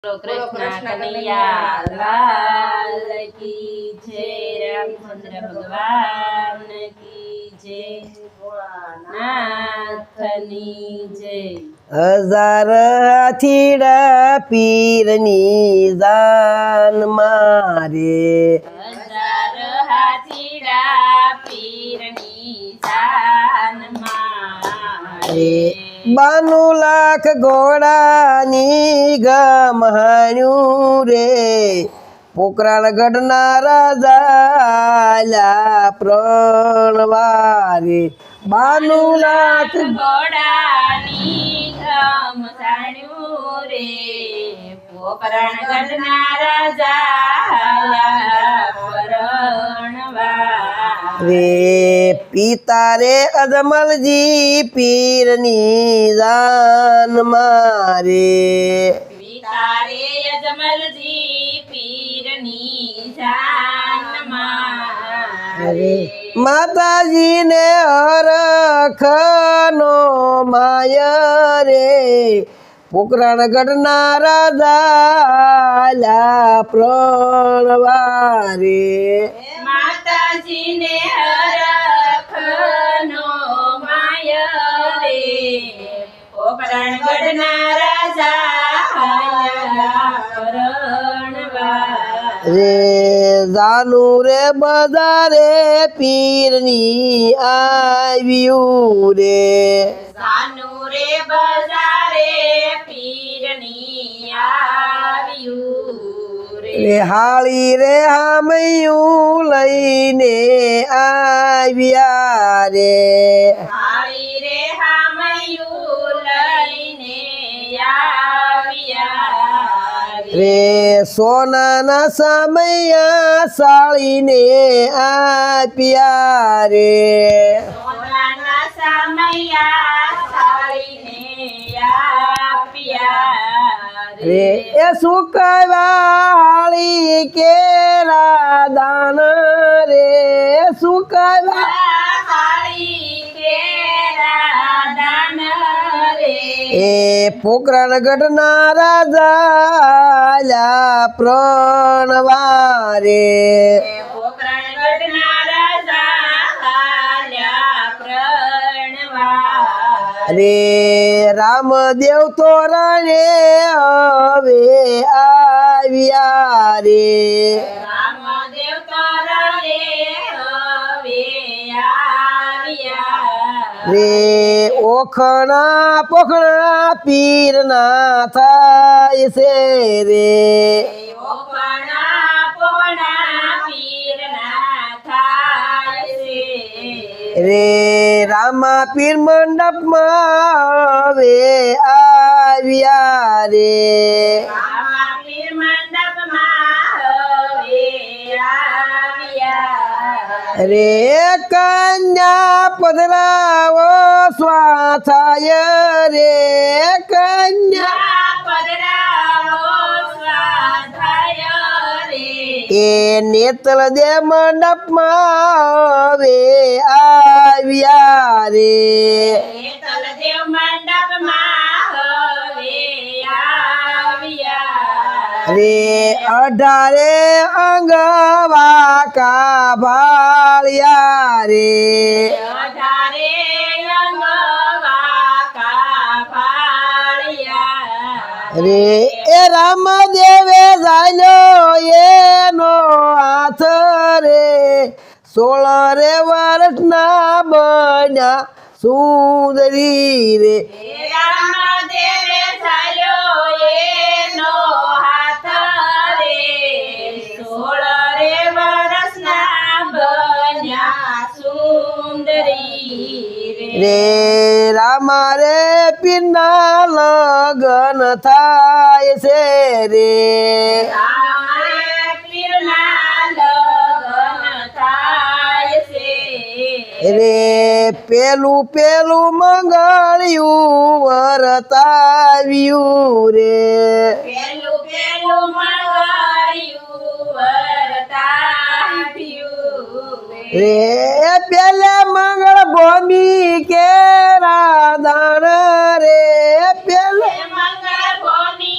બોલો કૃષ્ણ કનૈયા લાલ કી જય, રામચંદ્ર ભગવાન કી જય, ભોળાનાથની જય। હજાર હાથીડા પીરની જાન મારે, હજાર હાથીડા પીરની જાન મારે। 92 લાખ ઘોડાની ગમહાણ્યું રે, પોકરણગઢના રાજા પ્રણવારે। 92 લાખ ઘોડાની ગમહાણ્યું રે, પોકરણગઢના રાજા પરણવારે। રે પિતા રે અજમલજી પીરની જાન મારે, પિતા રે અજમલજી પીરની જાન મારે। માતાજીને હરખનો માય રે, પોકરણગઢના રાજા પ્રણવારે। માતાજીને હરખનો માય રે, પોકરણગઢના રાજા પરણવારે। રે જાનુ રે બજારે પીરની આવ્યું રે, સાનુ રે બજારે પીરની આવ્યું રે। રે હાળી રે હામયું લઈને આવ્યા રે, હાળી રે હામયું લઈને આવ્યા રે। રે સોનાના સમયા સાળીને આપ્યા રે, સોનાના સમયા સાળીને આપ્યા રે રે। એ સુકવાળી કેરા દાન રે, સુકવા હાળી કેરા દાન રે, એ પોકરણગઢના રાજા પ્રણવારે। પોકરણગઢના રાજા પ્રણવારે। રે રામદેવ તોરણે હવે આવ્યા રે, રામદેવ તોરણે હવે આવ્યા રે ઓખણા પોખણા પીરના થાય છે રે, ઓખણા પોખણા પીરના થાય છે રે રામા પીર મંડપમાં હવે આવ્યા રે, રામા પીર મંડપમાં હવે આવ્યા રે કન્યા પધરાવો સ્વાથાય રે, કન્યા પધરાવો સ્વાધ્યાય રે, એ નેતલ દે મંડપમાં હવે આવ્યા રે, તલદેવ મંડપમાં હવે આવ્યા રે 18 અંગવાકા ભાળ્યા રે, 18 અંગવાકા ભાળ્યા રે એ રામદેવે જાલ્યો એનો હાથ રે, 16 રે વર્ષના બન્યા સુંદરી રે, રામદેવે ચાલ્યો એનો હાથ રે, 16 રે વર્ષના બન્યા સુંદરી રે। રે રામા રે પીરના લગન થાય છે રે, રામારે પીરના લગન થાય છે રે પેલું મંગળ્યું વરતાવ્યું રે, પેલું મળવાયું વરતાવ્યું રે પેલા મંગળ ભૂમિ કેરા દાણ રે, પેલા મંગળ ભૂમિ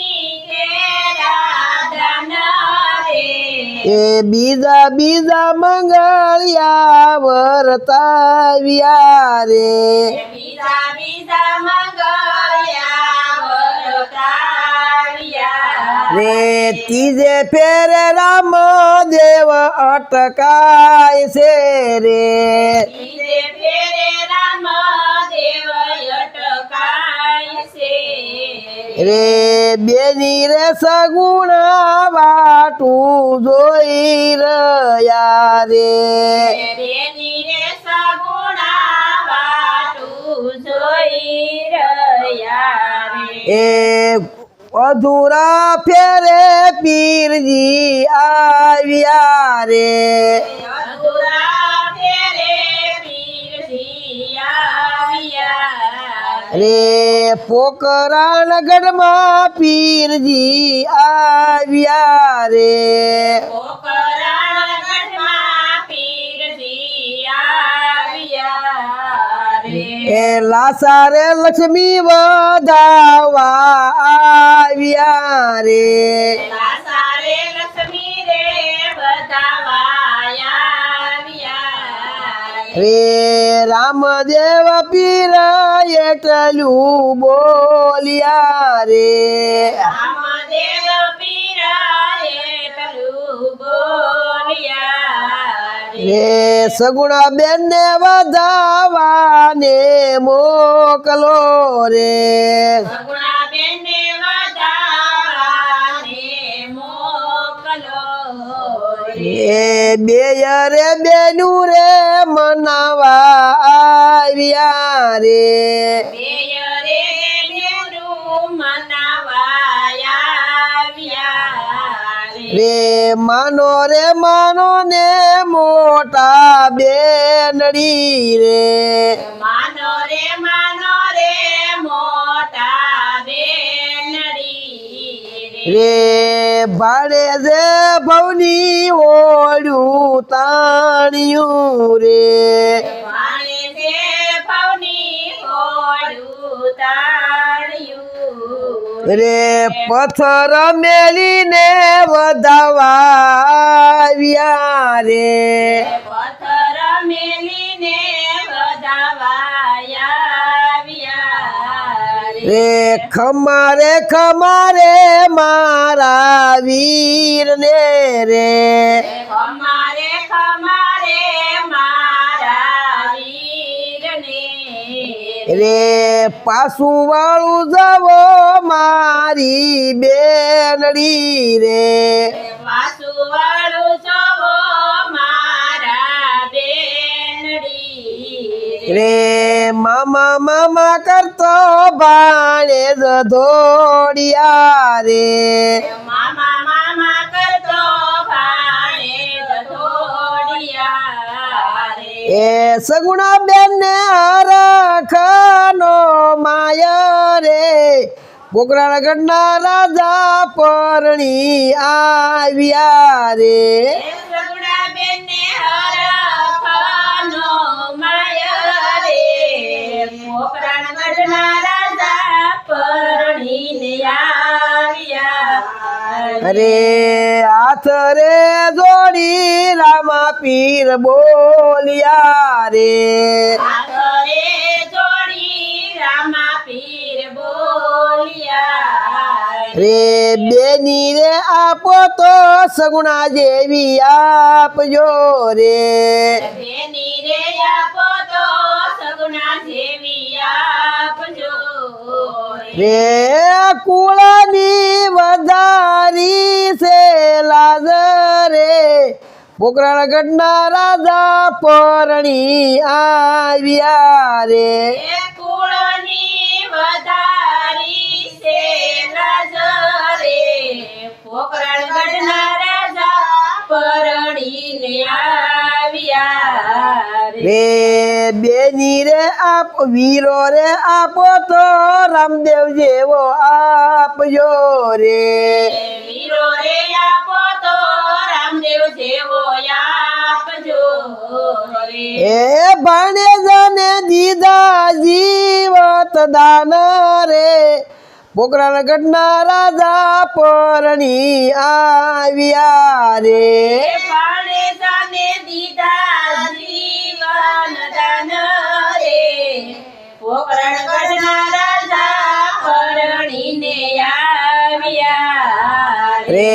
કે એ બીજા બીજા મંગળિયા વર્તાવ્યા રે બીજા બીજા મંગળ્યા વરતાવ્યા રે ત્રીજે ફેરે રામ દેવ અટકાય છે રે ત્રીજે ફેરે રામદેવ અટકાય છે રે બેની રે સગુણા વાટું જોઈ રહ્યા રે બેની રે સગુણા વાટું જોઈ રહ્યા રે એ અધૂરા ફેરે પીરજી આવ્યા રે અધૂરા ફેરે પીરજી આવ્યા રે પોકરાણગઢમાં પીરજી આવ્યા રે પોકરાણગઢમાં પીરજી આવ્યા રે એ લાસારે લક્ષ્મી વધાવા આવ્યા રે સારે લક્ષ્મી રે બતાવાયા રે રામદેવ પીર એટલું બોલ્યા રે રામદેવ પીરા એટલું બોલ્યા રે સગુણા બેન ને વધાવાને મોકલો રે સગુણા બેનને વધાવાને મોકલો એ બેય રે બેનું રે મનાવા આવ્યા રે બેય રે બેનું મનાવાયા આવ્યા રે માનો રે માનો ને મોટા બેનડી રે માનો રે મોટા બેનડી રે ભાડે જે ભવની ઓળ્યું તાણ્યું રે વાણે જે પવની હોડું તાળ્યું રે પથ્થર મેલીને વધાવા આવ્યા રે પથ્થર મેલીને વધાવાયા રે ખમારે મારા વીર ને રે ખમારે મારા વીરને રે પાછું વાળું જવો મારી બેનડી રે વાસુવાળું જોવો મારા બેનડી રે મામા મામા કરતો ભાણે દોડિયા રે મામા મામા કરતો ભાણે ધોડિયા રે એ સગુણા બેન ને હરખનો માયા રે પોકરાણગઢના રાજા પરણી આવ્યા રે સગુણા બેનને હરખનો માયા રે પોકરાણગઢના રાજા પરણીને આવ્યા અરે હાથ રે જોડી રામા પીર બોલ્યા રે આખરે જોડી રામા પીર બોલ્યા રે બેની રે આપો તો સગુણા જેવી આપજો રે બેની રે આપો તો સગુણા જેવી આપજો રે કુળની વધારી છે લાજ રે પોકરાણગઢના રાજા પરણી આવ્યા રે કુળની વધારી છે લાજ રે પોકરણગઢના રાજા પરણીને આવ્યા રે બેની રે આપ વીરો રે આપો તો રામદેવ જેવો આપજો રે વીરો રે આપો તો રામદેવ જેવો આપજો રે એ ભાણેજને દીધા જીવત દાન રે પોકરાણ ગઢના રાજા પરણી આવ્યા રે ભાણેજાને દીધા જીવન દાન રે પોકરણગઢના રાજા પરણીને આવ્યા રે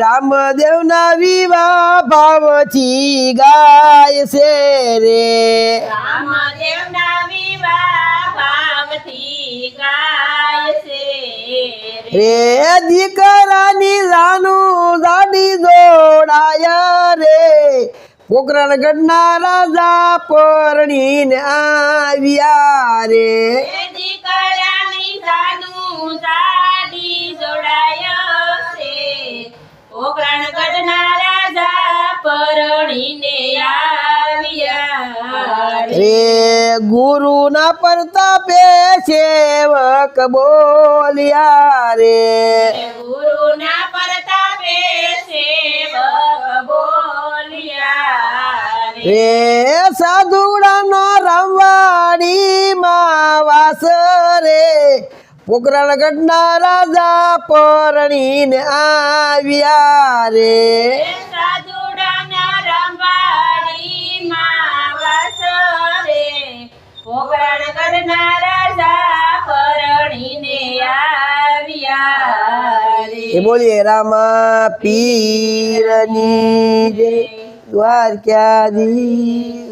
રામદેવના વિવાહ ભાવથી ગાય છે રે રામદેવના વિવાહ ભાવથી ગાય છે રે દીકરાની જાનું દાડી દોડાયા રે પોકરણગઢના રાજા પરણીને આવ્યા રે દીકરાની જાનું સાડી જોડાયો છે પોકરણગઢના રાજા પરણીને આવ્યા રે ગુરુના પ્રતાપે સેવક બોલ્યા રે ગુરુના પ્રતાપે સેવક બોલ્યા રે સાધુડાનો રમવાડીમાં વાસ રે પોકરણગઢના રાજા પરણીને આવ્યા રે સાધુડાના રંભાડીમાં વાસ રે પોકરણગઢના રાજા પરણીને આવ્યા રે એ બોલીએ રામા પીરની જય દ્વારકાધીશ